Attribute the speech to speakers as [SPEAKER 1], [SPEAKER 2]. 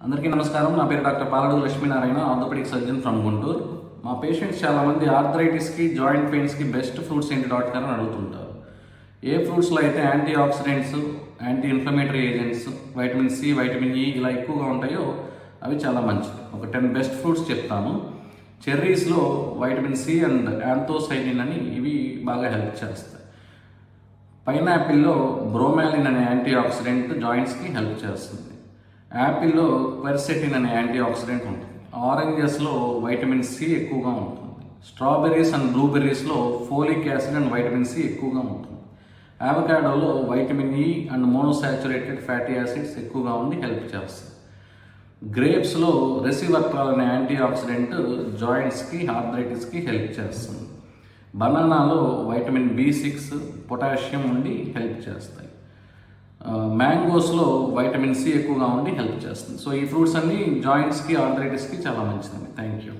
[SPEAKER 1] అందరికీ నమస్కారం. నా పేరు doctor Paladugu Lakshminarayana, orthopaedic surgeon from Guntur. మా పేషెంట్స్ చాలామంది ఆర్థరైటిస్కి, జాయింట్ పెయిన్స్కి బెస్ట్ ఫ్రూట్స్ ఏంటి డాక్టర్ అని అడుగుతుంటారు. ఏ ఫ్రూట్స్లో అయితే antioxidants, anti inflammatory agents, vitamin C, vitamin E ఇలా ఎక్కువగా ఉంటాయో అవి చాలా మంచిది. ఒక 10 బెస్ట్ ఫ్రూట్స్ చెప్తాను. చెర్రీస్లో వైటమిన్ సి అండ్ యాంథోసైనిన్ అని ఇవి బాగా హెల్ప్ చేస్తాయి. పైనాపిల్లో బ్రోమాలిన్ అనే యాంటీ ఆక్సిడెంట్ జాయింట్స్కి హెల్ప్ చేస్తుంది. యాపిల్లో క్వెర్సెటిన్ అనే యాంటీ ఆక్సిడెంట్ ఉంటుంది. ఆరెంజెస్లో వైటమిన్ సి ఎక్కువగా ఉంటుంది. స్ట్రాబెర్రీస్ అండ్ బ్లూబెర్రీస్లో folic acid and vitamin C ఎక్కువగా ఉంటుంది. అవకాడోలో vitamin E and monosaturated fatty acids ఎక్కువగా ఉండి హెల్ప్ చేస్తుంది. గ్రేప్స్లో రెసివర్ట్రాల్ అనే యాంటీ ఆక్సిడెంట్ జాయింట్స్కి, ఆర్థరైటిస్కి హెల్ప్ చేస్తుంది. బనానాలో వైటమిన్ B6, పొటాషియం ఉండి హెల్ప్ చేస్తాయి. మ్యాంగోస్లో వైటమిన్ సి ఎక్కువగా ఉండి హెల్ప్ చేస్తుంది. సో ఈ ఫ్రూట్స్ అన్నీ జాయింట్స్కి, ఆర్థరైటిస్కి చాలా మంచిదండి. Thank you.